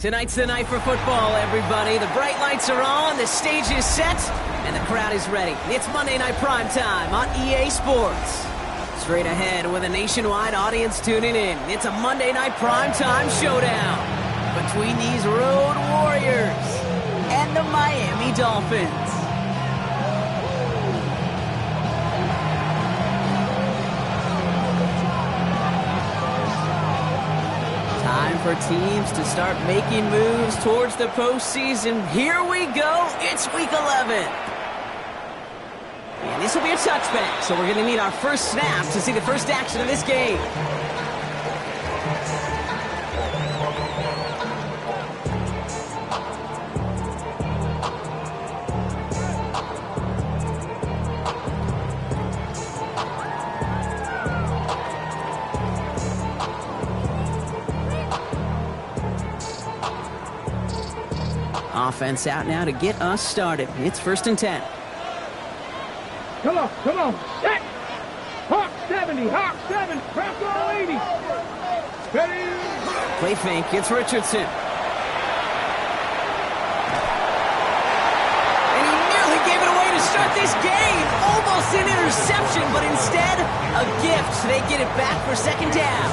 Tonight's the night for football, everybody. The bright lights are on, the stage is set, and the crowd is ready. It's Monday Night Prime Time on EA Sports. Straight ahead with a nationwide audience tuning in. It's a Monday Night Prime Time showdown between these road warriors and the Miami Dolphins. Time for teams to start making moves towards the postseason. Here we go. It's Week 11. And this will be a touchback, so we're going to need our first snap to see the first action of this game. Offense out now to get us started. It's 1st and 10. Come on. Set. Hawk 70, Hawk 7, Bronco 80. Ready. Play fake, it's Richardson. And he nearly gave it away to start this game. Almost an interception, but instead, a gift. They get it back for 2nd down.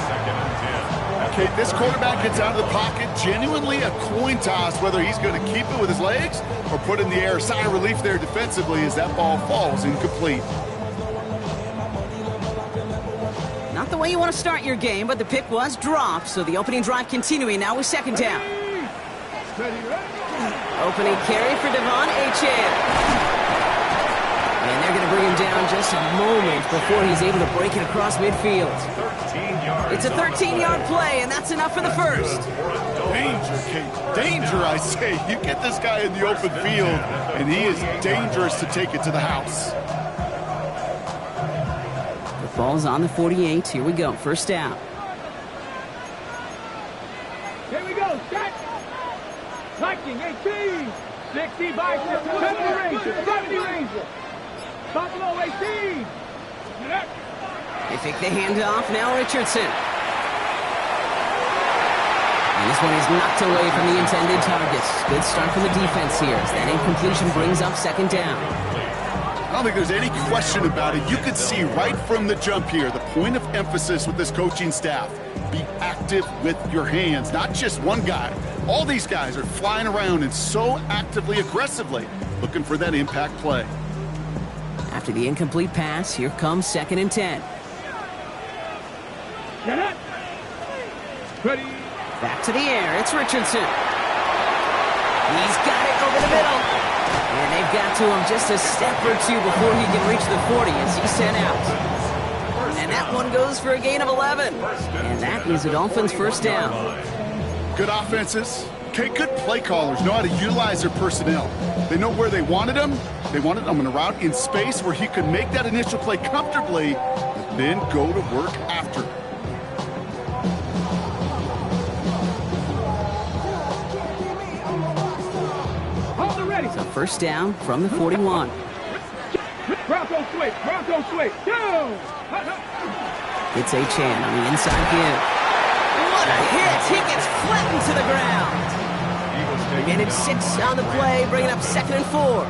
Okay, this quarterback gets out of the pocket, genuinely a coin toss, whether he's going to keep it with his legs or put it in the air. Sigh of relief there defensively as that ball falls incomplete. Not the way you want to start your game, but the pick was dropped, so the opening drive continuing now with 2nd down. Opening carry for Devon Achane. And they're going to bring him down just a moment before he's able to break it across midfield. It's a 13-yard play, and that's enough for the first. Danger, Kate. Danger, I say. You get this guy in the open field, and he is dangerous to take it to the house. The ball's on the 48. Here we go. 1st down. Here we go. Set. Viking 18. 60 Viking. 70 Ranger. 70 Ranger. Buffalo 18. They take the handoff. Now Richardson. And this one is knocked away from the intended targets. Good start from the defense here as that incompletion brings up 2nd down. I don't think there's any question about it. You could see right from the jump here, the point of emphasis with this coaching staff. Be active with your hands, not just one guy. All these guys are flying around and so actively, aggressively looking for that impact play. After the incomplete pass, here comes 2nd and 10. Get it. Ready. Back to the air. It's Richardson. He's got it over the middle. And they've got to him just a step or two before he can reach the 40 as he's sent out. And that one goes for a gain of 11. And that is the Dolphins' 1st down. Good offenses. Okay, good play callers know how to utilize their personnel. They know where they wanted him. They wanted him in a route in space where he could make that initial play comfortably, then go to work after. Hold it ready. So 1st down from the 41. Bronco switch. Down. It's Achane on the inside give. What a hit! He gets flattened to the ground. And it's 6 on the play, bringing up 2nd and 4.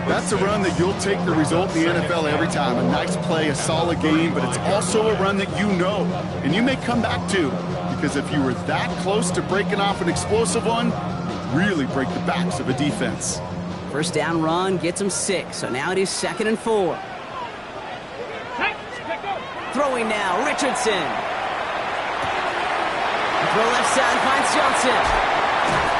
That's a run that you'll take the result in the NFL every time. A nice play, a solid game, but it's also a run that you know, and you may come back to, because if you were that close to breaking off an explosive one, you really break the backs of a defense. 1st down run gets him 6, so now it is 2nd and 4. Throwing now, Richardson. Throw left side finds Johnson.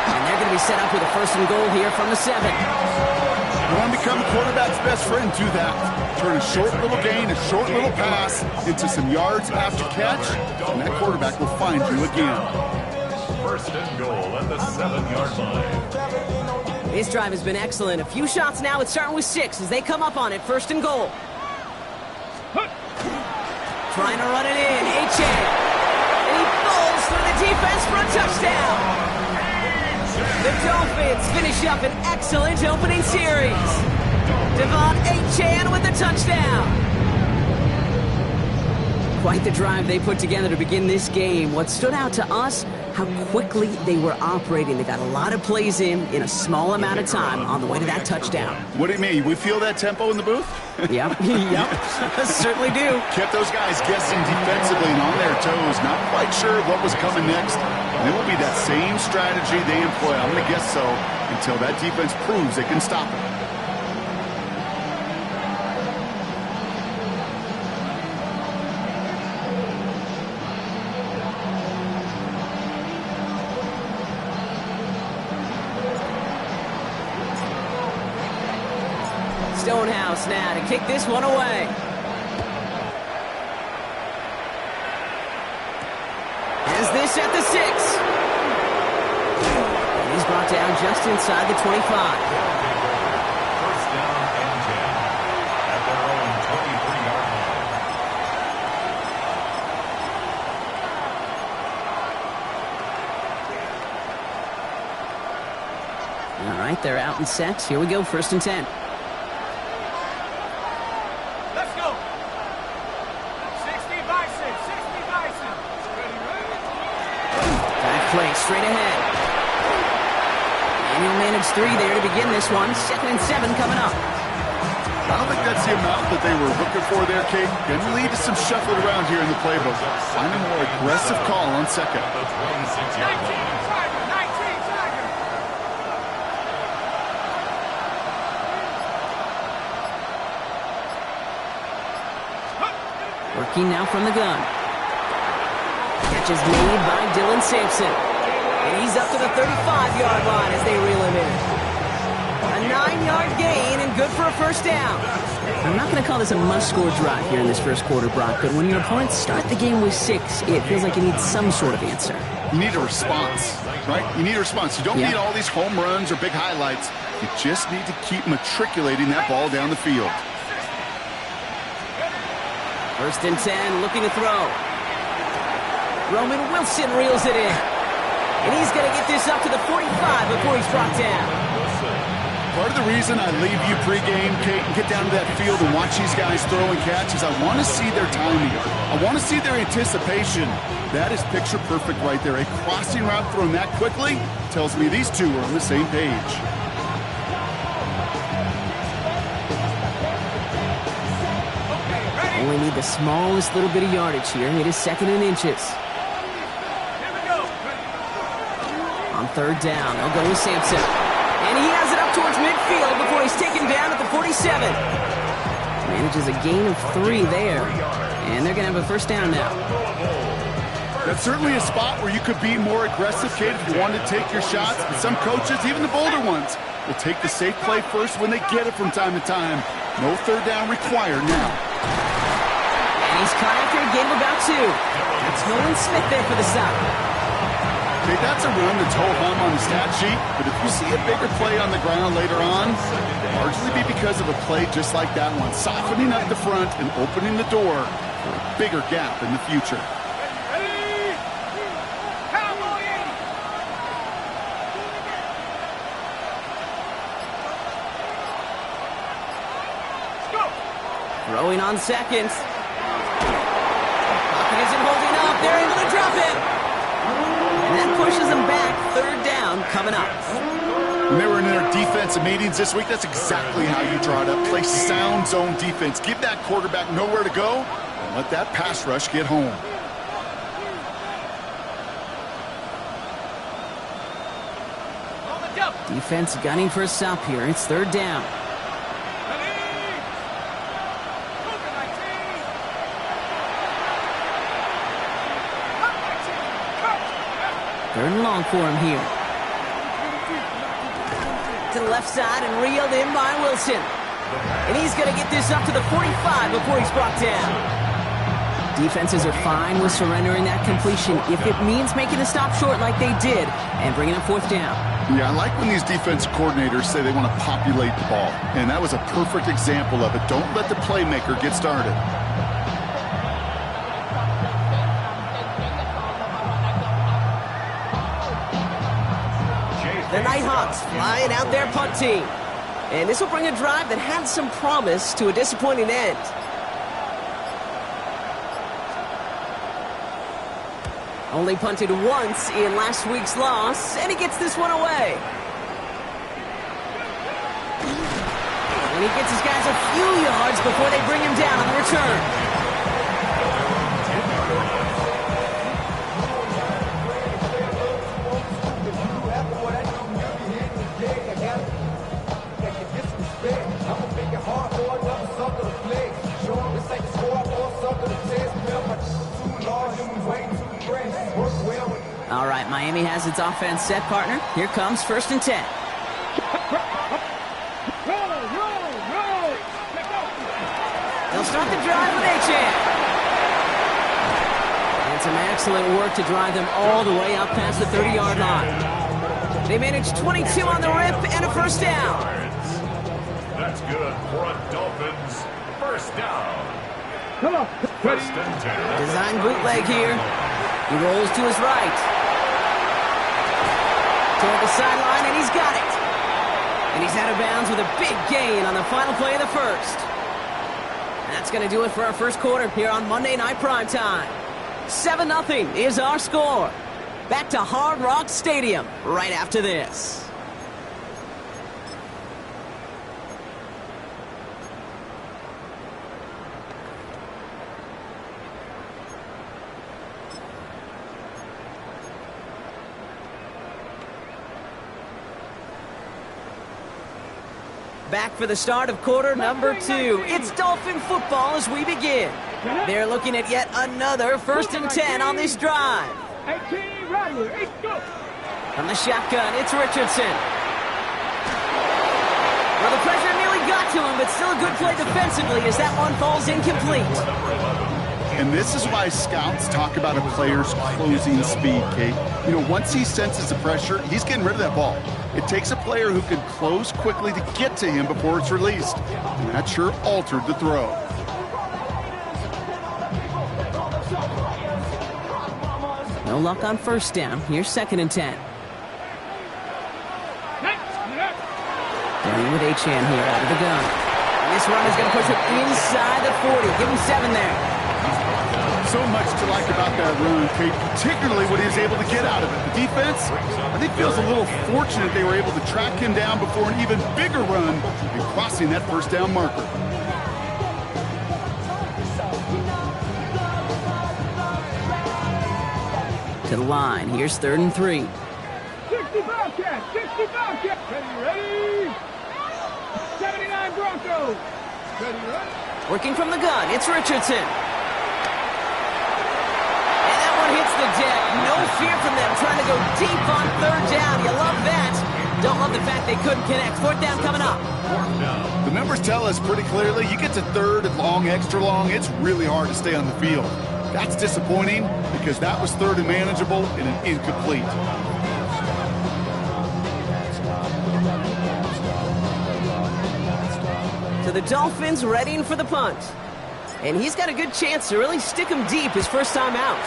And they're going to be set up with a 1st and goal here from the 7. You want to become the quarterback's best friend, do that. Turn a short little gain, a short little pass into some yards after catch, and that quarterback will find you again. 1st and goal at the 7-yard line. This drive has been excellent. A few shots now. It's starting with 6 as they come up on it. 1st and goal. Trying to run it in. Achane. And he falls through the defense for a touchdown. The Dolphins finish up an excellent opening series. Devon Achane with the touchdown. Quite the drive they put together to begin this game. What stood out to us, how quickly they were operating. They got a lot of plays in a small amount of time on the way to that touchdown. What do you mean? We feel that tempo in the booth? Yep, yep, certainly do. Kept those guys guessing defensively and on their toes, not quite sure what was coming next. And it will be that same strategy they employ, I'm going to guess so, until that defense proves they can stop it. Stonehouse now to kick this one away. Has this at the 6. And he's brought down just inside the 25. First down and 10 at their own 23-yard line. All right, they're out and set. Here we go, 1st and 10. Play straight ahead. And he'll manage 3 there to begin this one. 2nd and 7 coming up. I don't think that's the amount that they were looking for there, Kate. Going to lead to some shuffling around here in the playbook. Find a more aggressive call on 2nd. The 26-yard line. 19 Working now from the gun. Catch is made by Dylan Sampson. And he's up to the 35-yard line as they reel him in. A 9-yard gain and good for a 1st down. I'm not going to call this a must-score drive here in this 1st quarter, Brock, but when your opponents start the game with 6, it feels like you need some sort of answer. You need a response, right? You need a response. You don't need all these home runs or big highlights. You just need to keep matriculating that ball down the field. 1st and 10, looking to throw. Roman Wilson reels it in. And he's going to get this up to the 45 before he's brought down. Part of the reason I leave you pregame, Kate, and get down to that field and watch these guys throw and catch is I want to see their timing. I want to see their anticipation. That is picture perfect right there. A crossing route thrown that quickly tells me these two are on the same page. Only need the smallest little bit of yardage here. It is 2nd and inches. On 3rd down, they'll go with Sampson. And he has it up towards midfield before he's taken down at the 47. Manages a gain of 3 there. And they're going to have a 1st down now. That's certainly a spot where you could be more aggressive, Kate, if you wanted to take your shots. But some coaches, even the bolder ones, will take the safe play first when they get it from time to time. No 3rd down required now. And he's caught after a gain of about 2. That's Nolan Smith there for the stop. Okay, that's a run that's ho-hum on the stat sheet, but if you see a bigger play on the ground later on, it'll largely be because of a play just like that one, softening up the front and opening the door for a bigger gap in the future. Throwing on 2nd. Pocket isn't holding up. They're able to drop it. And that pushes them back. 3rd down coming up. When they were in their defensive meetings this week, that's exactly how you draw it up. Play sound zone defense. Give that quarterback nowhere to go and let that pass rush get home. Defense gunning for a stop here. It's 3rd down. 3rd and long for him here. To the left side and reeled in by Wilson. And he's going to get this up to the 45 before he's brought down. Defenses are fine with surrendering that completion if it means making a stop short like they did and bringing up 4th down. Yeah, I like when these defensive coordinators say they want to populate the ball. And that was a perfect example of it. Don't let the playmaker get started. The NightHawks flying out their punt team. And this will bring a drive that had some promise to a disappointing end. Only punted once in last week's loss, and he gets this one away. And he gets his guys a few yards before they bring him down on the return. All right, Miami has its offense set, partner. Here comes 1st and 10. They'll start the drive with Achane. And some excellent work to drive them all the way up past the 30-yard line. They managed 22 on the rip and a 1st down. That's good for a Dolphins 1st down. Come on. 1st and 10. Design bootleg here. He rolls to his right. Toward the sideline, and he's got it. And he's out of bounds with a big gain on the final play of the 1st. That's going to do it for our 1st quarter here on Monday Night Primetime. 7-0 is our score. Back to Hard Rock Stadium right after this. Back for the start of quarter number 2. It's Dolphin football as we begin. They're looking at yet another 1st and 10 on this drive. 18, Rattler, 8, go. From the shotgun, it's Richardson. Well, the pressure nearly got to him, but still a good play defensively as that one falls incomplete. And this is why scouts talk about a player's closing speed, Kate. You know, once he senses the pressure, he's getting rid of that ball. It takes a player who can close quickly to get to him before it's released. And that sure altered the throw. No luck on 1st down. Here's 2nd and 10. Starting with Achane here out of the gun. And this run is going to push him inside the 40. Give him 7 there. So much to like about that run, Kate, particularly what he was able to get out of it. The defense, I think, feels a little fortunate they were able to track him down before an even bigger run and crossing that 1st down marker. To the line. Here's 3rd and 3. 65 cat, 65 cat. Ready? 79 Broncos. Ready? Working from the gun. It's Richardson. Hits the deck. No fear from them trying to go deep on 3rd down. You love that. Don't love the fact they couldn't connect. 4th down coming up. The numbers tell us pretty clearly, you get to 3rd and long, extra long, it's really hard to stay on the field. That's disappointing because that was 3rd and manageable and an incomplete. So the Dolphins readying for the punt. And he's got a good chance to really stick him deep his 1st time out.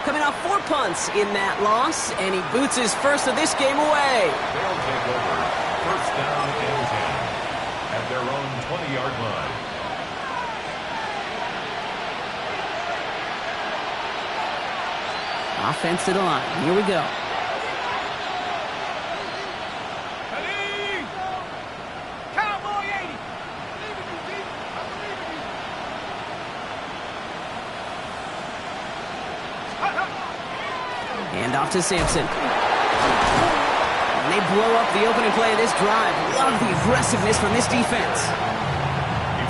Coming off 4 punts in that loss, and he boots his 1st of this game away. They'll take over 1st down and 10 at their own 20-yard line. Offense to the line. Here we go. Cowboy 80. Hand off to Sampson. And they blow up the opening play of this drive. Love the aggressiveness from this defense.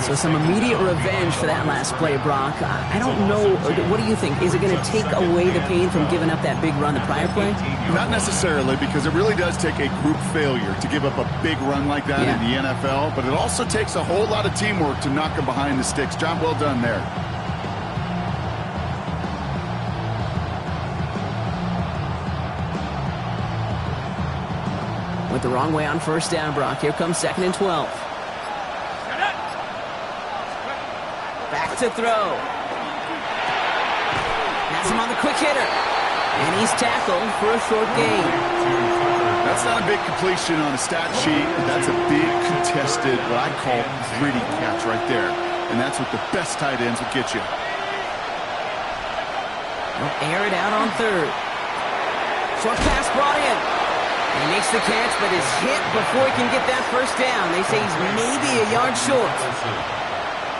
So some immediate revenge for that last play, Brock. I don't know. What do you think? Is it going to take away the pain from giving up that big run the prior play? Not necessarily, because it really does take a group failure to give up a big run like that in the NFL. But it also takes a whole lot of teamwork to knock them behind the sticks. Job well done there. Went the wrong way on 1st down, Brock. Here comes 2nd and 12. Back to throw. Has him on the quick hitter. And he's tackled for a short gain. That's not a big completion on a stat sheet. That's a big contested, what I call gritty catch right there. And that's what the best tight ends will get you. He'll air it out on third. Short pass brought in. He makes the catch, but is hit before he can get that first down. They say he's maybe a yard short.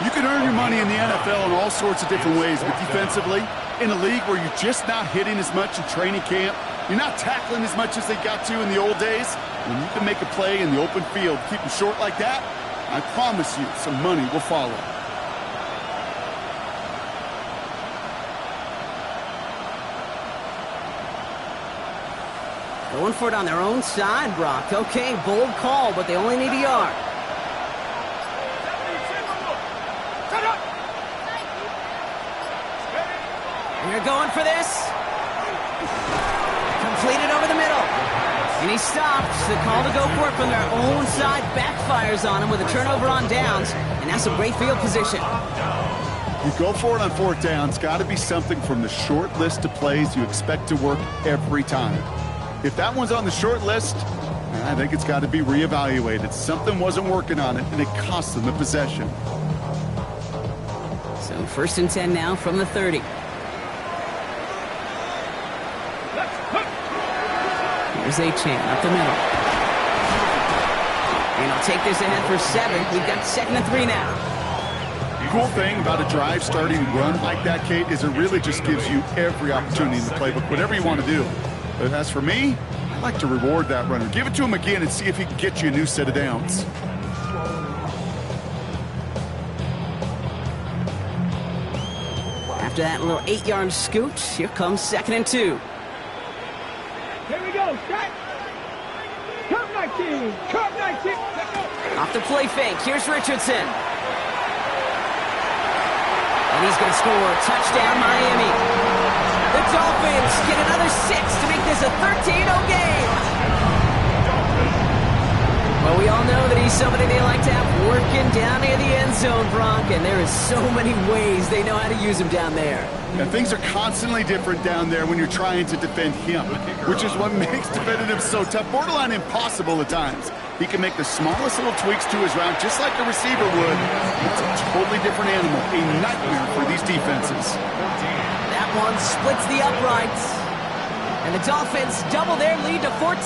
You can earn your money in the NFL in all sorts of different ways, but defensively, in a league where you're just not hitting as much in training camp, you're not tackling as much as they got to in the old days, when you can make a play in the open field, keep them short like that, I promise you some money will follow. Going for it on their own side, Brock. Okay, bold call, but they only need a yard. They're going for this. Completed over the middle. And he stops. The call to go for it from their own side backfires on him with a turnover on downs. And that's a great field position. You go for it on fourth down. It's got to be something from the short list of plays you expect to work every time. If that one's on the short list, I think it's got to be reevaluated. Something wasn't working on it, and it cost them the possession. So 1st and 10 now from the 30. Here's Achane up the middle. And he'll take this ahead for 7. We've got 2nd and 3 now. The cool thing about a drive starting run like that, Kate, is it really just gives you every opportunity in the playbook, whatever you want to do. But as for me, I like to reward that runner. Give it to him again and see if he can get you a new set of downs. After that little 8-yard scoot, here comes 2nd and 2. Here we go. Set. Curve 19. Curve 19. Off the play fake. Here's Richardson. And he's going to score. Touchdown, Miami. The Dolphins get another 6 to make this a 13-0 game. Well, we all know that he's somebody they like to have working down near the end zone, Brock, and there is so many ways they know how to use him down there. And things are constantly different down there when you're trying to defend him, which is what makes defending him so tough, borderline impossible at times. He can make the smallest little tweaks to his route, just like a receiver would. It's a totally different animal, a nightmare for these defenses. That one splits the uprights. And the Dolphins double their lead to 14.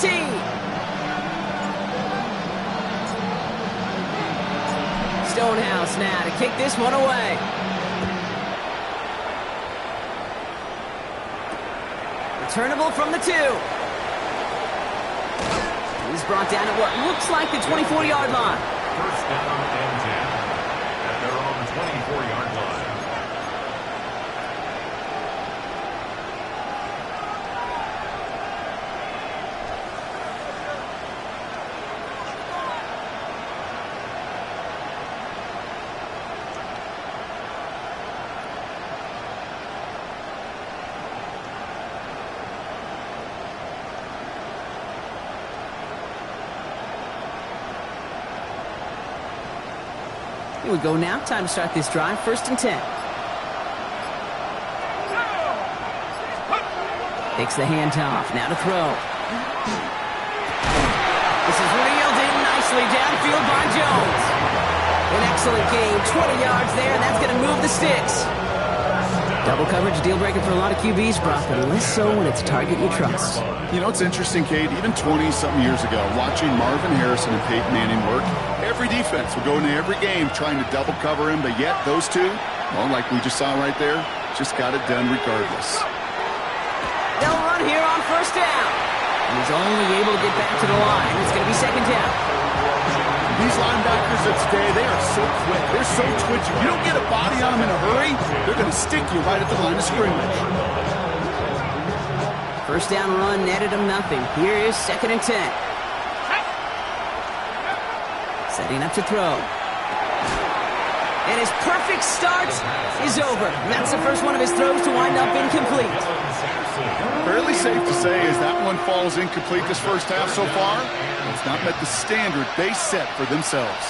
Stonehouse now to kick this one away. Returnable from the 2. He's brought down at what looks like the 24-yard line. 1st down and 10 at their own 24-yard line. Here we go now. Time to start this drive. 1st and 10. Takes the handoff. Now to throw. This is reeled in nicely downfield by Jones. An excellent game. 20 yards there, and that's going to move the sticks. Double coverage, deal breaker for a lot of QBs, Brock, but less so when it's a target you trust. You know, it's interesting, Kate, even 20-something years ago, watching Marvin Harrison and Peyton Manning work, every defense would go into every game trying to double cover him, but yet those two, well, like we just saw right there, just got it done regardless. They'll run here on 1st down. And he's only able to get back to the line. It's going to be 2nd down. These linebackers of today, they are so quick. They're so twitchy. You don't get a body on them in a hurry, they're going to stick you right at the line of scrimmage. 1st down run netted him nothing. Here is 2nd and 10. Setting up to throw. And his perfect start is over. That's the first one of his throws to wind up incomplete. Fairly safe to say as that one falls incomplete this first half so far, it's not met the standard they set for themselves.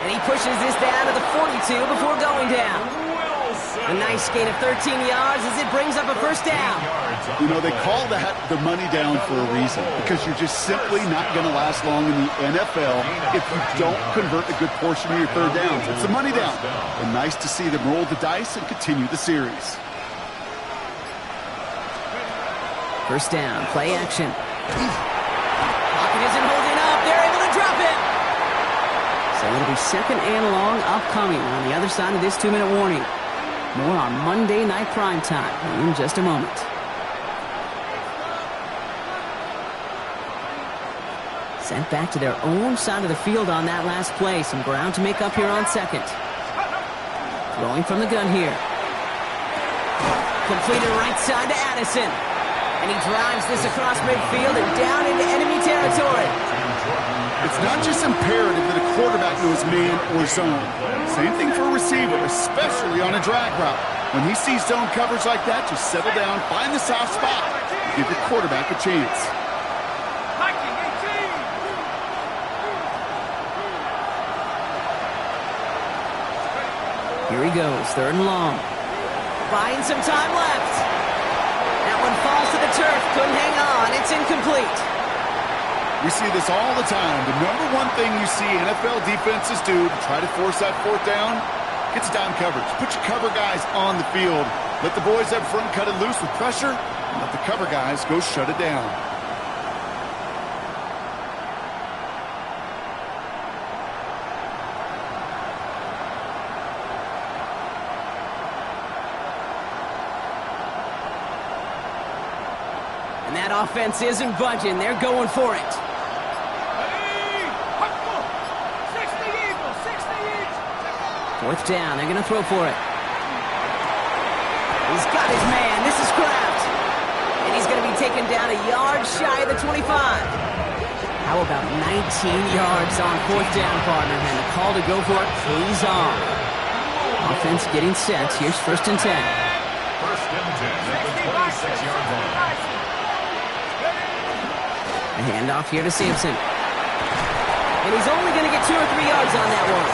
And he pushes this down to the 42 before going down. A nice gain of 13 yards as it brings up a 1st down. You know, they call that the money down for a reason, because you're just simply not going to last long in the NFL if you don't convert a good portion of your third downs. It's the money down. And nice to see them roll the dice and continue the series. First down, play action. Pocket isn't holding up. They're able to drop it. So it'll be second and long upcoming on the other side of this 2-minute warning. More on Monday Night Primetime in just a moment. Sent back to their own side of the field on that last play. Some ground to make up here on second. Throwing from the gun here. Completed right side to Addison. And he drives this across midfield and down into enemy territory. It's not just imperative that a quarterback knows man or zone. Same thing for a receiver, especially on a drag route. When he sees zone coverage like that, just settle down, find the soft spot, give your quarterback a chance. Here he goes, third and long. Buying some time left. That one falls to the turf, couldn't hang on, it's incomplete. We see this all the time. The number one thing you see NFL defenses do to try to force that fourth down, it's down coverage. Put your cover guys on the field. Let the boys up front cut it loose with pressure, and let the cover guys go shut it down. And that offense isn't budging. They're going for it. Fourth down, they're going to throw for it. He's got his man. This is Kraft. And he's going to be taken down a yard shy of the 25. How about 19 yards on fourth down, partner? And the call to go for it is on. Offense getting set. Here's first and 10. First and 10 at the 26-yard line. A handoff here to Sampson. And he's only going to get 2 or 3 yards on that one.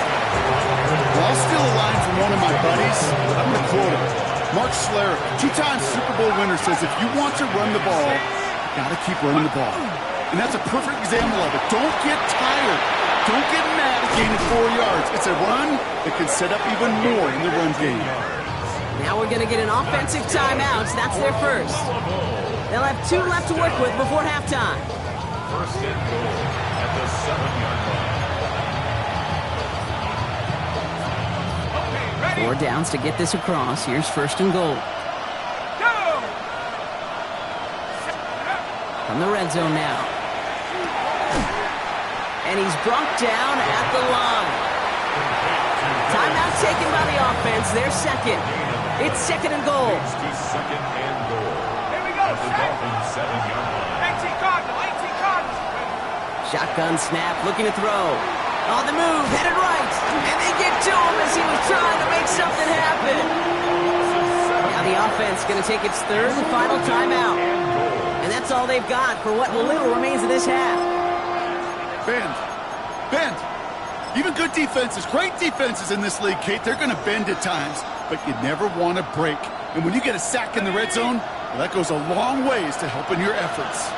Well, I'll steal a line from one of my buddies. I'm going to quote him. Mark Schlereth, 2-time Super Bowl winner, says if you want to run the ball, you got to keep running the ball. And that's a perfect example of it. Don't get tired. Don't get mad at gaining 4 yards. It's a run that can set up even more in the run game. Now we're going to get an offensive timeout. That's their first. They'll have 2 left to work with before halftime. First and goal at the 7-yard line. 4 downs to get this across. Here's first and goal. From the red zone now. And he's brought down at the line. Timeout taken by the offense. They're second. It's second and goal. Second and goal. Here we go. At the Dolphins 7-yard line. 18 Cardinal. Shotgun snap, looking to throw. On the move, headed right. And they get to him as he was trying to make something happen. Now the offense going to take its third and final timeout. And that's all they've got for what little remains of this half. Bend. Even good defenses, great defenses in this league, Kate, they're going to bend at times, but you never want to break. And when you get a sack in the red zone, well, that goes a long ways to helping your efforts.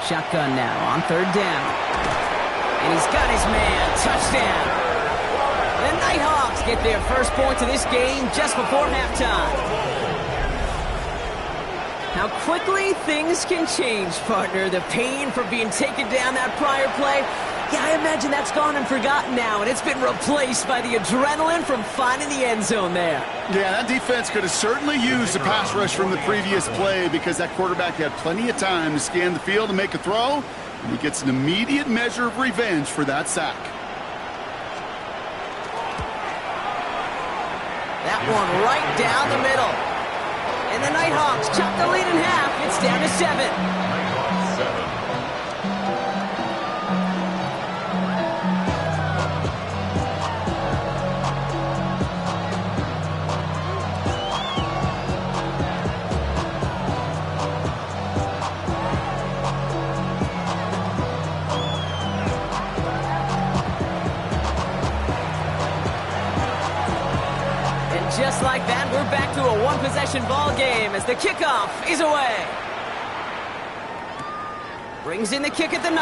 Shotgun now on third down. And he's got his man. Touchdown. The NightHawks get their first points of this game just before halftime. How quickly things can change, partner. The pain for being taken down that prior play, yeah, I imagine that's gone and forgotten now, and it's been replaced by the adrenaline from finding the end zone there. Yeah, that defense could have certainly used the pass rush from the previous play because that quarterback had plenty of time to scan the field and make a throw, and he gets an immediate measure of revenge for that sack. That one right down the middle. And the NightHawks chop the lead in half. It's down to 7. NightHawks 7. like that, we're back to a one-possession ball game as the kickoff is away. Brings in the kick at the 9.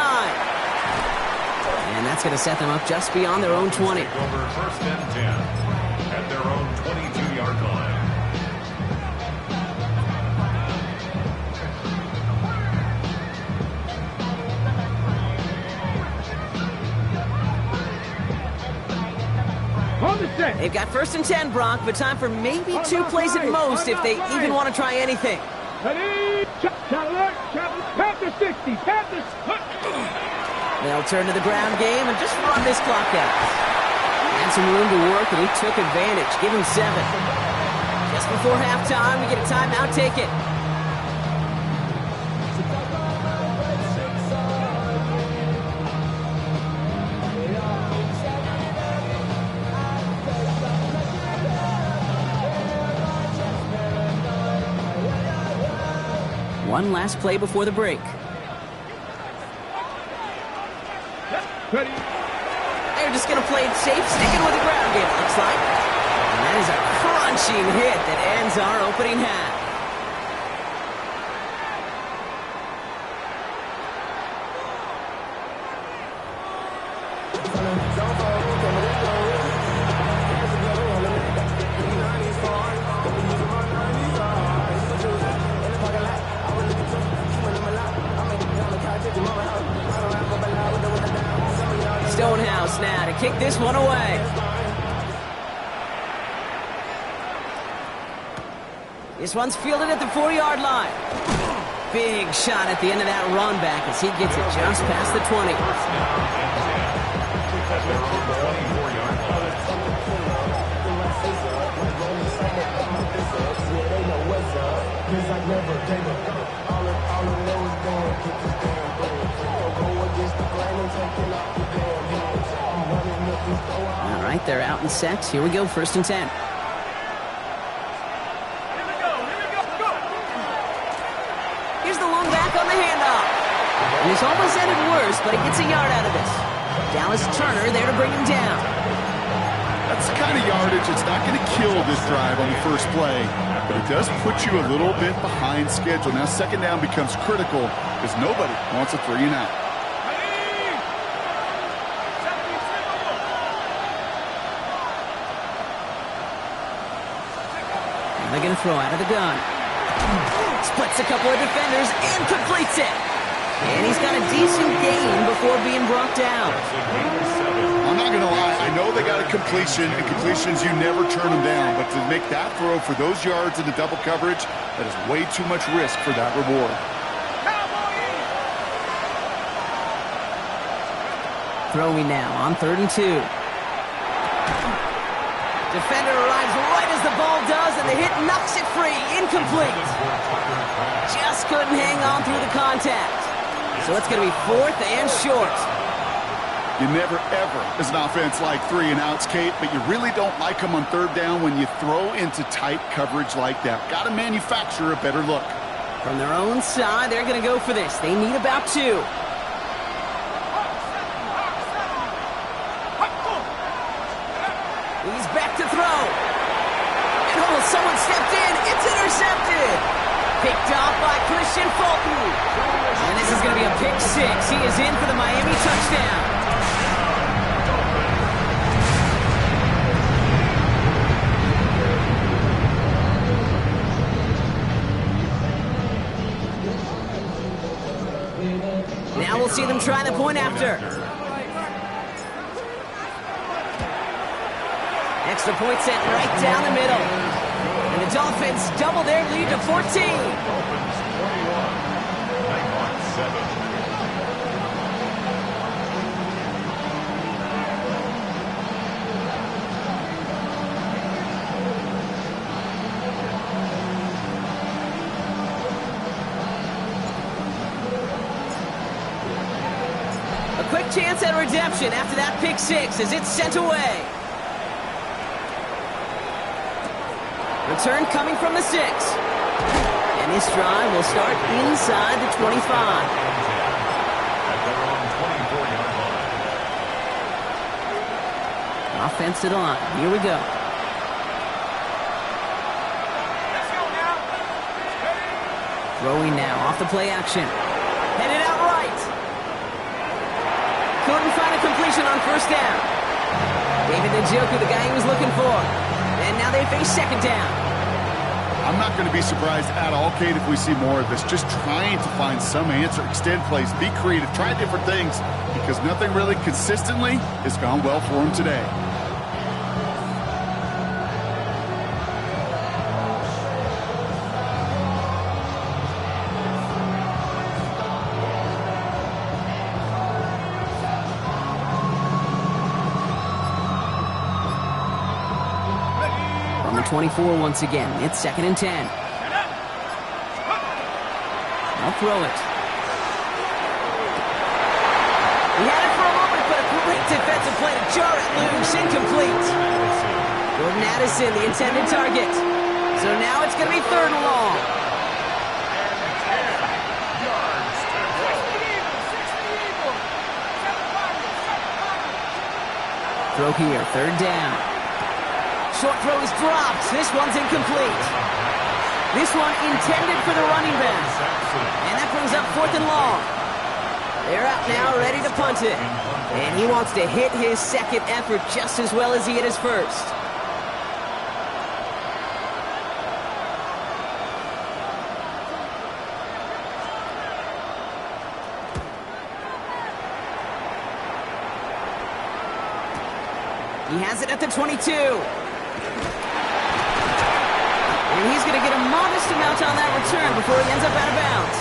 And that's going to set them up just beyond their own 20. Take over first and 10 at their own 22-yard line. They've got first and 10, Brock, but time for maybe 2 plays at most if they even want to try anything. They'll turn to the ground game and just run this clock out. Had some room to work, and he took advantage. Give him 7. Just before halftime, we get a timeout. Take it. One last play before the break. Ready. They're just going to play it safe, sticking with the ground game, it looks like. And that is a crunching hit that ends our opening half. Stonehouse now to kick this one away. This one's fielded at the 4-yard line. Big shot at the end of that run back as he gets it just past the 20. All right, they're out in sets. Here we go, first and 10. Here's the long back on the handoff. And he's almost ended worse, but he gets a yard out of this. Dallas Turner there to bring him down. That's the kind of yardage that's not going to kill this drive on the first play, but it does put you a little bit behind schedule. Now second down becomes critical because nobody wants a 3 and out. They're going to throw out of the gun. Splits a couple of defenders and completes it. And he's got a decent gain before being brought down. I'm not going to lie. I know they got a completion, and completions, you never turn them down. But to make that throw for those yards into double coverage, that is way too much risk for that reward. Throwing now on 3rd and 2. Defender arrives right as the ball does, and the hit knocks it free. Incomplete. Just couldn't hang on through the contact. So it's going to be 4th and short. You never, ever, as an offense, like 3 and outs, Kate, but you really don't like them on 3rd down when you throw into tight coverage like that. Got to manufacture a better look. From their own side, they're going to go for this. They need about 2. He's back to throw. And oh, someone stepped in. It's intercepted. Picked off by Christian Fulton. And this is going to be a pick 6. He is in for the Miami touchdown. Now we'll see them try the point after. Extra point set right down the middle. And the Dolphins double their lead to 14. Dolphins 21, NightHawks 7. A quick chance at redemption after that pick 6 as it's sent away. Return coming from the 6. And this drive will start inside the 25. At their own 24-yard line. Offense to the line. Here we go. Throwing now, off the play action. Headed out right. Couldn't find a completion on first down. David Njoku, the guy he was looking for. And now they face second down. I'm not going to be surprised at all, Kate, if we see more of this. Just trying to find some answer, extend plays, be creative, try different things, because nothing really consistently has gone well for him today. On the 24 once again. It's 2nd and 10. I'll throw it. He had it for a moment, but a great defensive play to jar it loose. Incomplete. Jordan Addison, the intended target. So now it's going to be 3rd and long. Throw here, 3rd down. Short throw is dropped. This one's incomplete. This one intended for the running back. And that brings up 4th and long. They're out now, ready to punt it. And he wants to hit his second effort just as well as he hit his first. He has it at the 22. And he's going to get a modest amount on that return before he ends up out of bounds.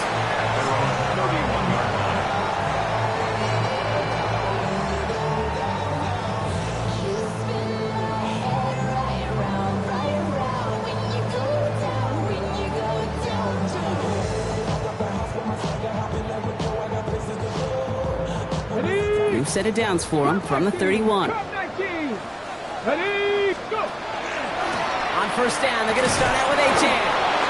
New set of downs for him from the 31. Ready, go! On first down, they're going to start out with Achan.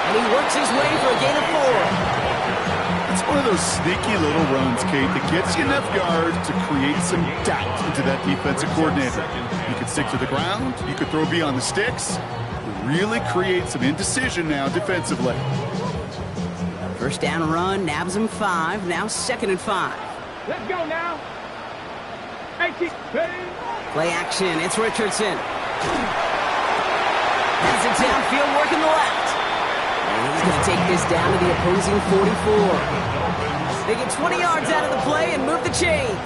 And he works his way for a gain of 4. It's one of those sneaky little runs, Kate, that gets you enough yards to create some doubt into that defensive coordinator. You could stick to the ground, you could throw beyond the sticks, really create some indecision now defensively. First down run, nabs him 5, now 2nd and 5. Let's go now. 18, ready? Play action, it's Richardson. Has it downfield, working the left. And he's going to take this down to the opposing 44. They get 20 yards out of the play and move the chains.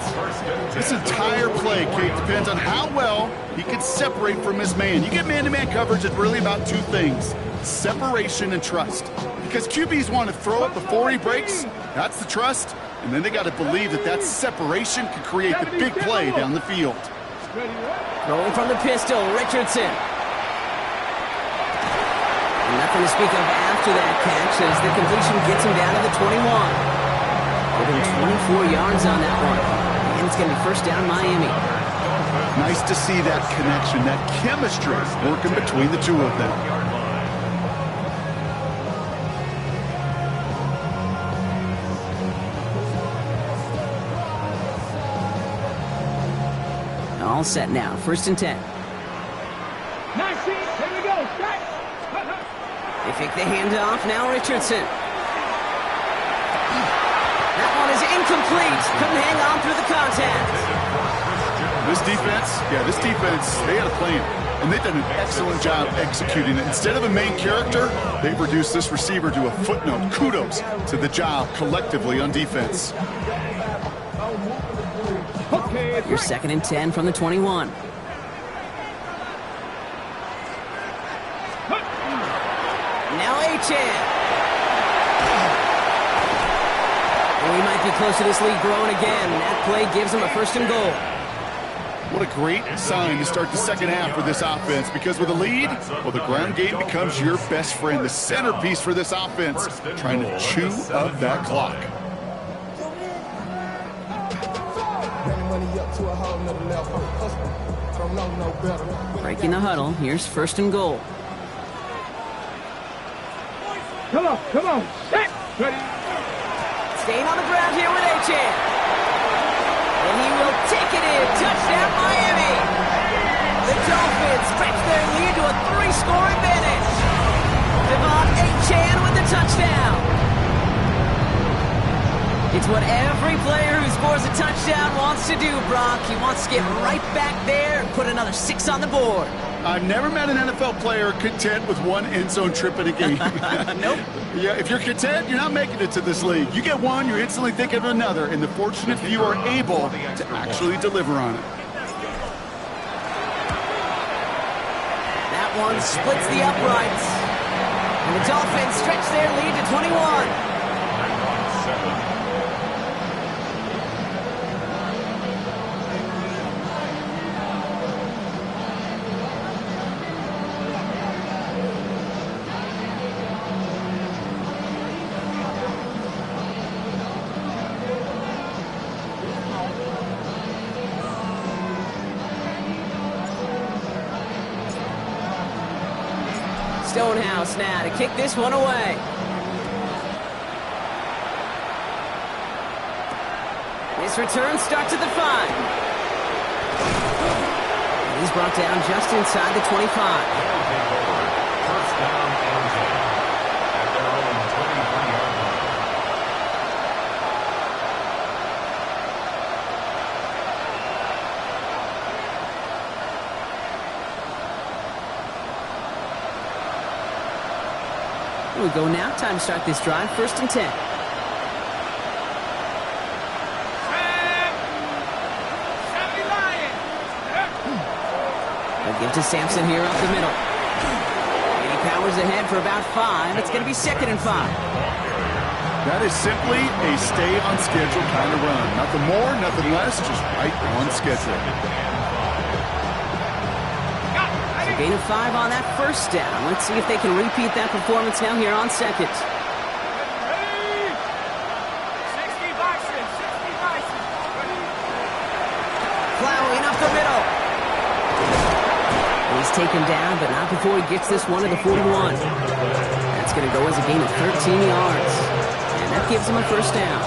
This entire play, Kate, depends on how well he can separate from his man. You get man-to-man coverage, it's really about 2 things: separation and trust. Because QBs want to throw it before he breaks, that's the trust, and then they got to believe that that separation can create the big play down the field. Throwing from the pistol, Richardson. And nothing to speak of after that catch as the completion gets him down to the 21. Giving 24 yards on that one. And it's going to be first down Miami. Nice to see that connection, that chemistry working between the 2 of them. All set now, 1st and 10. 19, here we go, strike! They fake the handoff, now Richardson. That one is incomplete. Couldn't hang on through the contact. This defense, they had a plan, and they've done an excellent job executing it. Instead of a main character, they've reduced this receiver to a footnote. Kudos to the job collectively on defense. Your 2nd and 10 from the 21. Now Achan. We might be close to this lead growing again. That play gives him a 1st and goal. What a great sign to start the second half for this offense, because with a lead, well, the ground game becomes your best friend, the centerpiece for this offense, trying to chew up that clock. Breaking the huddle. Here's 1st and goal. Come on, set! Ready? Staying on the ground here with Achan. And he will take it in. Touchdown, Miami. The Dolphins stretch their lead to a 3-score advantage. Devon Achan with the touchdown. It's what every player who scores a touchdown wants to do, Brock. He wants to get right back there and put another 6 on the board. I've never met an NFL player content with one end zone trip in a game. Nope. Yeah, if you're content, you're not making it to this league. You get one, you're instantly thinking of another, and the fortunate few are able to actually deliver on it. That one splits the uprights. And the Dolphins stretch their lead to 21. Stonehouse now to kick this one away. This return starts at the 5. And he's brought down just inside the 25. First down and 10 at their own 23-yard line. Here we go now. Time to start this drive. 1st and 10. They'll give to Sampson here up the middle. And he powers ahead for about 5. It's going to be 2nd and 5. That is simply a stay on schedule kind of run. Nothing more, nothing less, just right on schedule. So gain of 5 on that 1st down. Let's see if they can repeat that performance now here on 2nd. Plowing up the middle. He's taken down, but not before he gets this one to the 41. That's going to go as a gain of 13 yards. And that gives him a 1st down.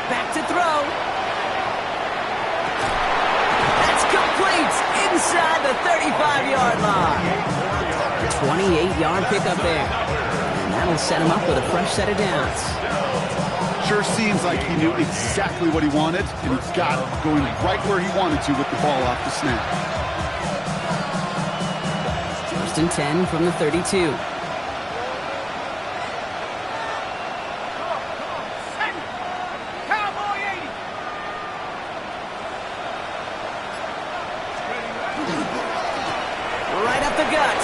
Back to throw. That's complete inside the 35-yard line. 28-yard pickup there. And that'll set him up with a fresh set of downs. Sure seems like he knew exactly what he wanted, and he got it going right where he wanted to with the ball off the snap. 1st and 10 from the 32. Right up the gut.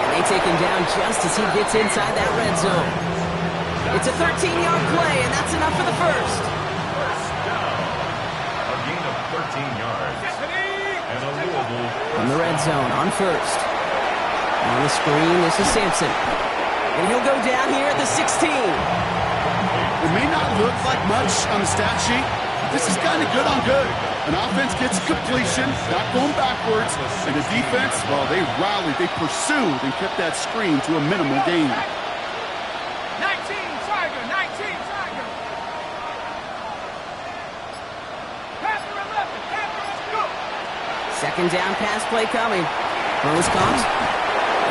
And they take him down just as he gets inside that red zone. It's a 13-yard play, and that's enough for the 1st. First down. A gain of 13 yards. And a Louisville From the red zone on 1st. On the screen, this is Sampson. And he'll go down here at the 16. It may not look like much on the stat sheet. This is kind of good on good. An offense gets completion, not going backwards, and the defense, well, they rallied, they pursued, and kept that screen to a minimal gain. 19 Tiger, 19 Tiger. Panther 11, Panther, let's go. 2nd down pass play coming. Throws caught.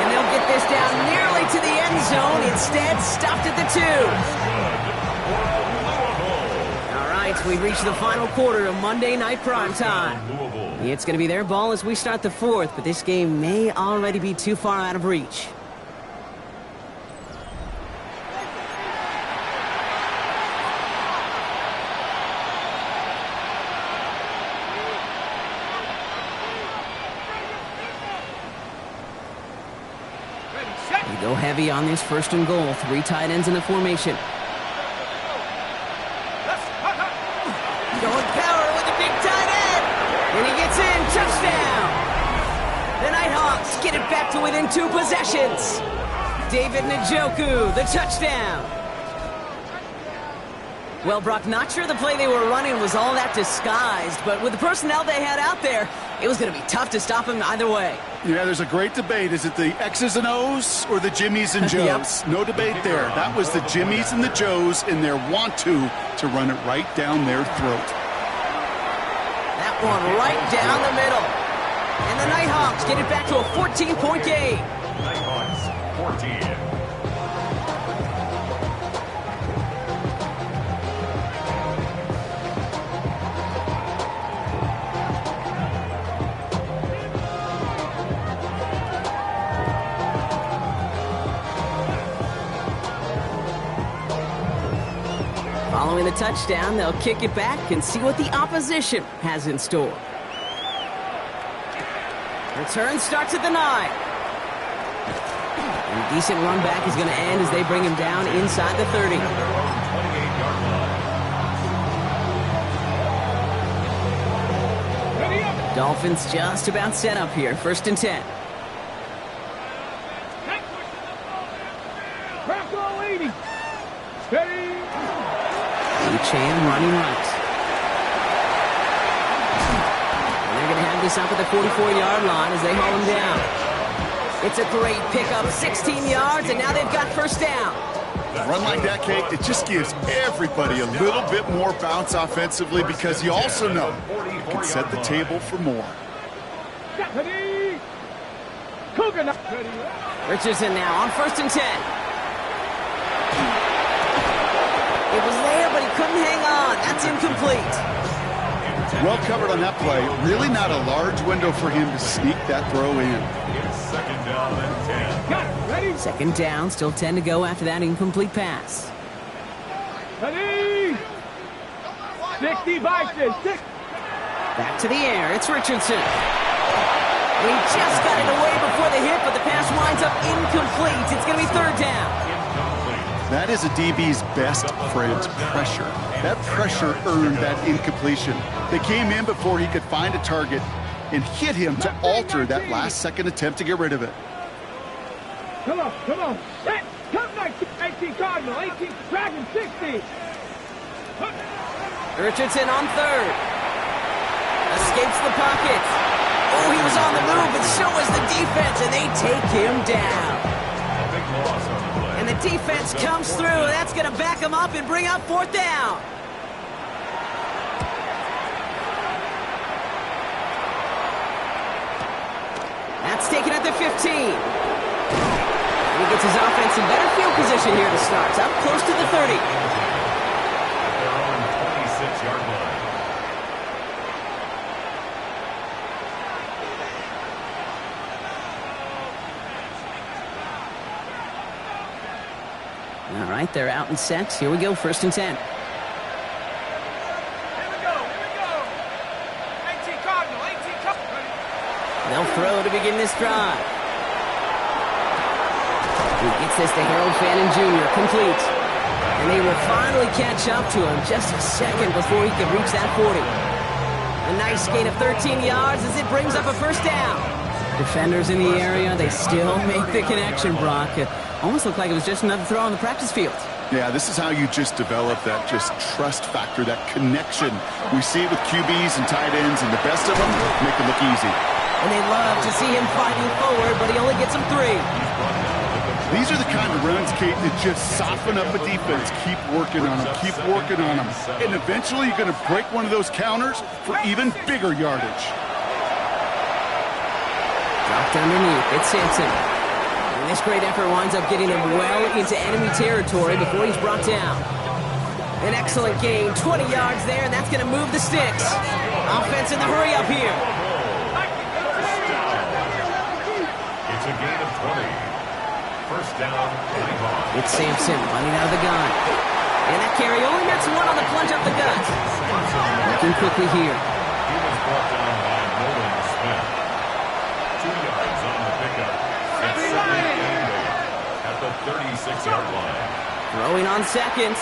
And they'll get this down nearly to the end zone. Instead, stopped at the 2. We've reached the final quarter of Monday Night Primetime. It's going to be their ball as we start the 4th, but this game may already be too far out of reach. We go heavy on this 1st and goal. 3 tight ends in the formation. Going power with a big tight end. And he gets in. Touchdown. The NightHawks get it back to within 2 possessions. David Njoku, the touchdown. Well, Brock, not sure the play they were running was all that disguised, but with the personnel they had out there, It was going to be tough to stop him either way. Yeah, there's a great debate. Is it the X's and O's or the Jimmies and Joes? Yep. No debate there. That was the Jimmies and the Joes in their want-to run it right down their throat. That one right down the middle. And the NightHawks get it back to a 14-point game. NightHawks 14. Following the touchdown, they'll kick it back and see what the opposition has in store. Return starts at the 9. And a decent run back is going to end as they bring him down inside the 30. 28-yard line. Dolphins just about set up here. 1st and 10. Crack all 80. Steady. Chan running right. And they're going to have this up at the 44-yard line as they haul him down. It's a great pickup, 16 yards, and now they've got 1st down. A run like that, Kate, it just gives everybody a little bit more bounce offensively because you also know you can set the table for more. Richardson now on 1st and 10. It was there, but he couldn't hang on. That's incomplete. Well covered on that play. Really not a large window for him to sneak that throw in. It's 2nd down and 10. Ready? 2nd down, still 10 to go after that incomplete pass. Ready? 60 Bison. 6. Back to the air. It's Richardson. And he just got it away before the hit, but the pass winds up incomplete. It's going to be 3rd down. That is a DB's best friend, pressure. That pressure earned that incompletion. They came in before he could find a target and hit him to alter that last-second attempt to get rid of it. Come on, come on. Set. Come 18 Cardinal, 18 Dragon, 60. Richardson on 3rd. Escapes the pocket. Oh, he was on the move, but so was the defense, and they take him down. Big loss on the play. And the defense comes through. That's going to back him up and bring up 4th down. That's taken at the 15. And he gets his offense in better field position here to start. It's up close to the 30. At their own 26-yard line. All right, they're out and set. Here we go, 1st and 10. Here we go. 18 Cardinal, 18 Cardinal. They'll throw to begin this drive. He gets this to Harold Fannin Jr. complete. And they will finally catch up to him just a second before he can reach that 40. A nice gain of 13 yards as it brings up a 1st down. Defenders in the area, they still make the connection, Brock. It almost looked like it was just another throw on the practice field. Yeah, this is how you just develop that just trust factor, that connection. We see it with QBs and tight ends, and the best of them make it look easy. And they love to see him fighting forward, but he only gets them 3. These are the kind of runs, Kate, that just soften up a defense. Keep working on them, keep working on them. And eventually you're going to break one of those counters for even bigger yardage. Dropped underneath. It's Sampson. And this great effort winds up getting him well into enemy territory before he's brought down. An excellent gain. 20 yards there, and that's going to move the sticks. Offense in the hurry up here. It's a gain of 20. 1st down, NightHawks. It's Sampson running out of the gun. And that carry only gets 1 on the plunge up the gut. Looking quickly here. He was brought down by Nolan Smith. 2 yards on the pickup. It's 2nd and 8 at the 36-yard line. Throwing on 2nd.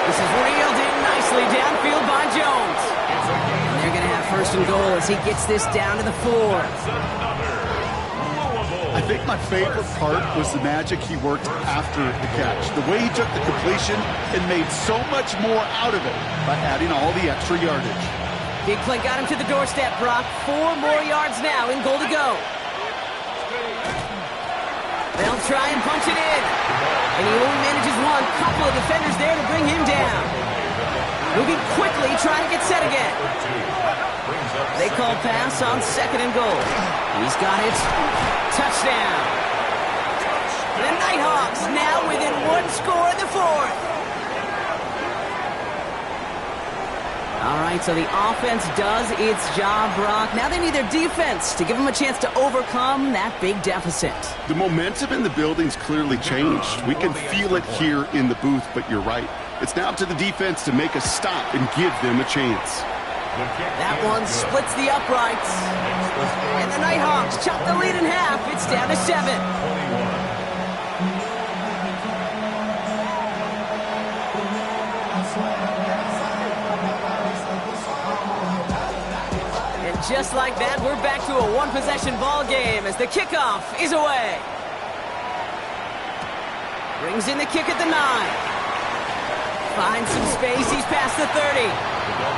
This is reeled in nicely downfield by Jones. And they're going to have 1st and goal as he gets this down to the 4. That's another. I think my favorite part was the magic he worked after the catch. The way he took the completion and made so much more out of it by adding all the extra yardage. Big play got him to the doorstep, Brock. 4 more yards now in goal to go. They'll try and punch it in. And he only manages one. Couple of defenders there to bring him down. Moving quickly, trying to get set again. They call pass on 2nd and goal. He's got it. Touchdown. The NightHawks now within 1 score in the 4th. All right, so the offense does its job, Brock. Now they need their defense to give them a chance to overcome that big deficit. The momentum in the building's clearly changed. We can feel it here in the booth, but you're right. It's now up to the defense to make a stop and give them a chance. That one splits the uprights. And the NightHawks chop the lead in half. It's down to 7. Just like that, we're back to a 1-possession ball game as the kickoff is away. Brings in the kick at the 9. Finds some space, he's past the 30.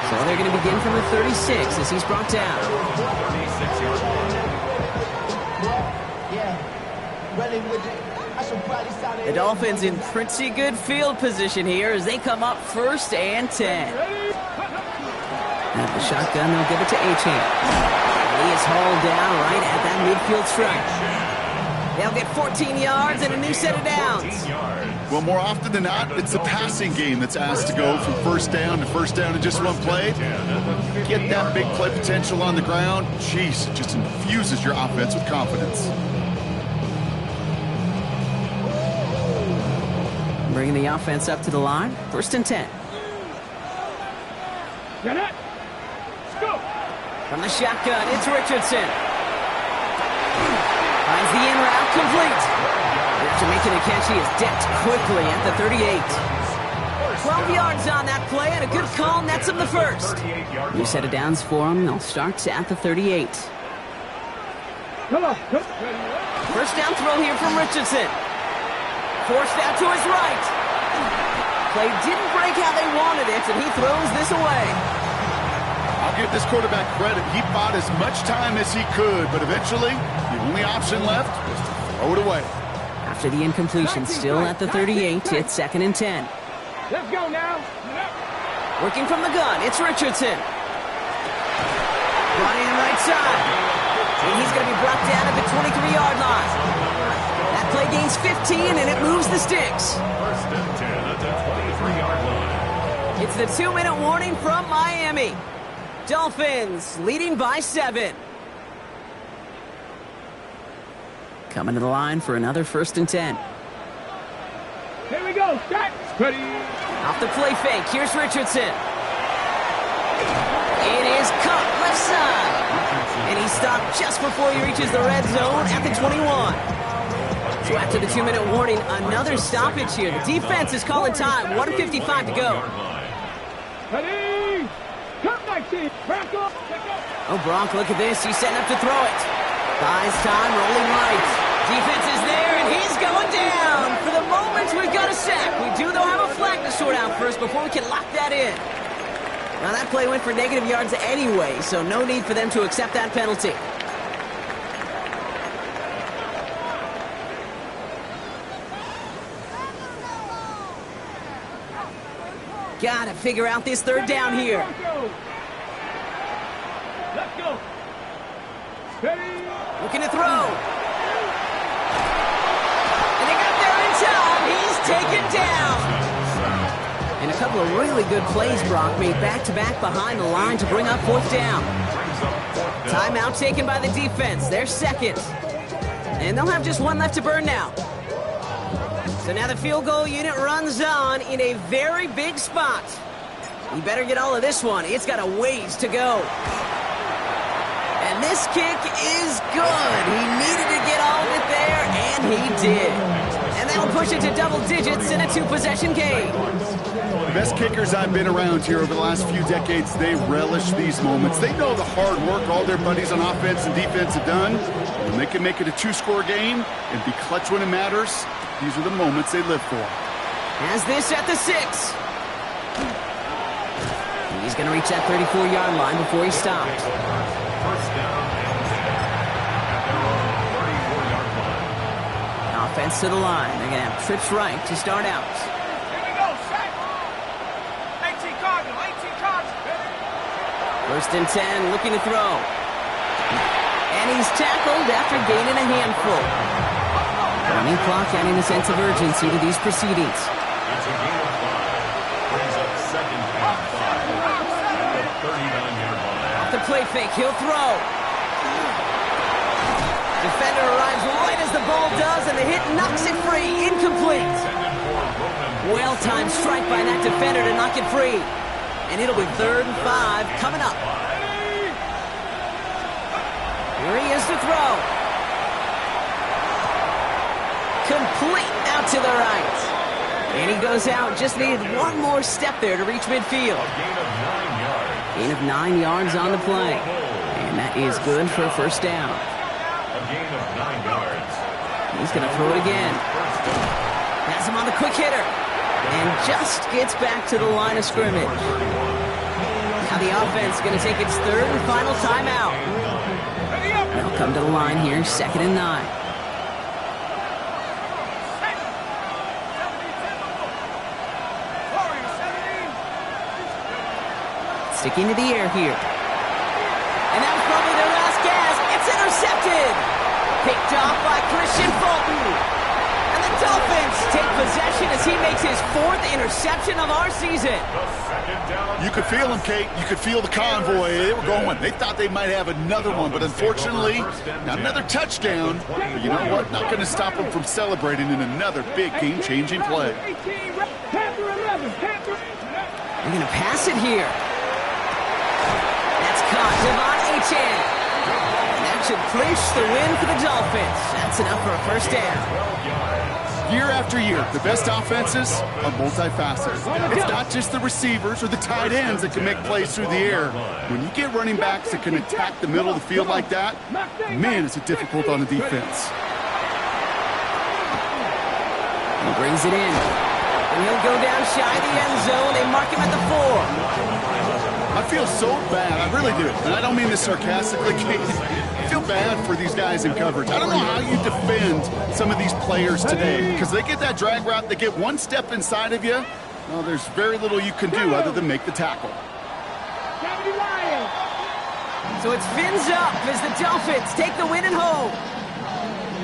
So they're going to begin from the 36 as he's brought down. The Dolphins in pretty good field position here as they come up 1st and 10. At the shotgun, they'll give it to Achane. He is hauled down right at that midfield stripe. They'll get 14 yards and a new set of downs. Well, more often than not, it's the passing game that's asked to go from 1st down to 1st down in just one play. Get that big play potential on the ground. Jeez, it just infuses your offense with confidence. Bringing the offense up to the line. 1st and 10. Get it. From the shotgun, it's Richardson. Finds the in route complete. After making a catch, he is decked quickly at the 38. 12 yards on that play, and a good call nets him the 1st. New set of downs for him. They'll start at the 38. Come on. 1st down throw here from Richardson. Forced out to his right. Play didn't break how they wanted it, and he throws this away. I'll give this quarterback credit. He bought as much time as he could, but eventually, the only option left was to throw it away. After the incompletion, still at the 38, it's 2nd and 10. Let's go now. Working from the gun, it's Richardson. Running right side. And he's going to be brought down at the 23-yard line. That play gains 15, and it moves the sticks. 1st and 10 at the 23-yard line. It's the 2-minute warning from Miami. Dolphins leading by 7. Coming to the line for another 1st and 10. Here we go. Set. Ready. Off the play fake. Here's Richardson. It is cut left side. And he stopped just before he reaches the red zone at the 21. So after the 2-minute warning, another stoppage here. The defense is calling time. 1:55 to go. Ready. Oh, Bronk, look at this. He's setting up to throw it. Buys time, rolling right. Defense is there, and he's going down. For the moment, we've got a sack. We do, though, have a flag to sort out first before we can lock that in. Now, that play went for negative yards anyway, so no need for them to accept that penalty. Got to figure out this 3rd down here. Let's go. Ready. Looking to throw. And they got there in time. He's taken down. And a couple of really good plays, Brock, made back-to-back behind the line to bring up 4th down. Timeout taken by the defense. They're 2nd. And they'll have just 1 left to burn now. So now the field goal unit runs on in a very big spot. You better get all of this one. It's got a ways to go. And this kick is good. He needed to get all of it there, and he did. And that'll push it to double digits in a 2-possession game. The best kickers I've been around here over the last few decades, they relish these moments. They know the hard work all their buddies on offense and defense have done. When they can make it a 2-score game and be clutch when it matters, these are the moments they live for. Has this at the 6. He's going to reach that 34-yard line before he stops. First down and 10 at their own 34-yard line. Offense to the line. They're going to have trips right to start out. Here we go, set. 18 Cardinal, 18 Cardinal. First and 10, looking to throw. And he's tackled after gaining a handful. Running clock adding a sense of urgency to these proceedings. It's a gain of 5. Brings up second and 5 at the 39-yard line. Off the play fake, he'll throw. Defender arrives right as the ball does, and the hit knocks it free. Incomplete. Well-timed strike by that defender to knock it free. And it'll be 3rd and 5 coming up. Here he is to throw. Complete out to the right. And he goes out. Just needed one more step there to reach midfield. A gain of 9 yards. Gain of 9 yards on the play. And that is good for a first down. A gain of 9 yards. He's going to throw it again. Has him on the quick hitter. And just gets back to the line of scrimmage. Now the offense is going to take its 3rd and final timeout. They'll come to the line here, 2nd and 9. Sticking to the air here. And that was probably their last gasp. It's intercepted. Picked off by Christian Fulton. And the Dolphins take possession as he makes his 4th interception of our season. You could feel them, Kate. You could feel the convoy. They were going. They thought they might have another one, but unfortunately, not another touchdown. But you know what? Not going to stop them from celebrating in another big game-changing play. They're going to pass it here. That's caught. Devon Achane. That should clinch the win for the Dolphins. That's enough for a first down. Year after year, the best offenses are multifaceted. It's not just the receivers or the tight ends that can make plays through the air. When you get running backs that can attack the middle of the field like that, man, is it difficult on the defense. He brings it in. And he'll go down shy of the end zone. They mark him at the 4. I feel so bad. I really do. And I don't mean this sarcastically, Kate. I feel bad for these guys in coverage. I don't know how you defend some of these players today because they get that drag route, they get one step inside of you. Well, there's very little you can do other than make the tackle. So it's fins up as the Dolphins take the win at home.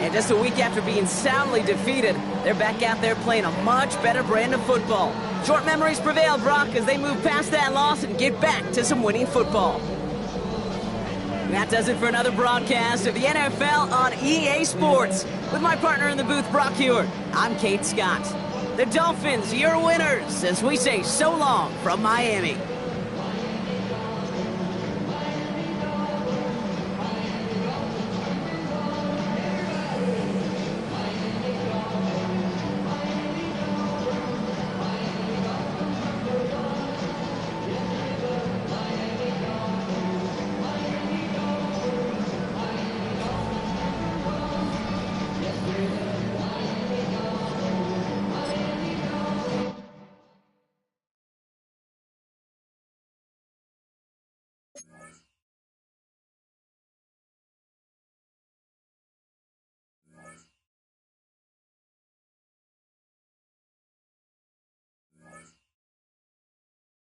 And just a week after being soundly defeated, they're back out there playing a much better brand of football. Short memories prevail, Brock, as they move past that loss and get back to some winning football. That does it for another broadcast of the NFL on EA Sports. With my partner in the booth, Brock Hewitt, I'm Kate Scott. The Dolphins, your winners, as we say so long from Miami.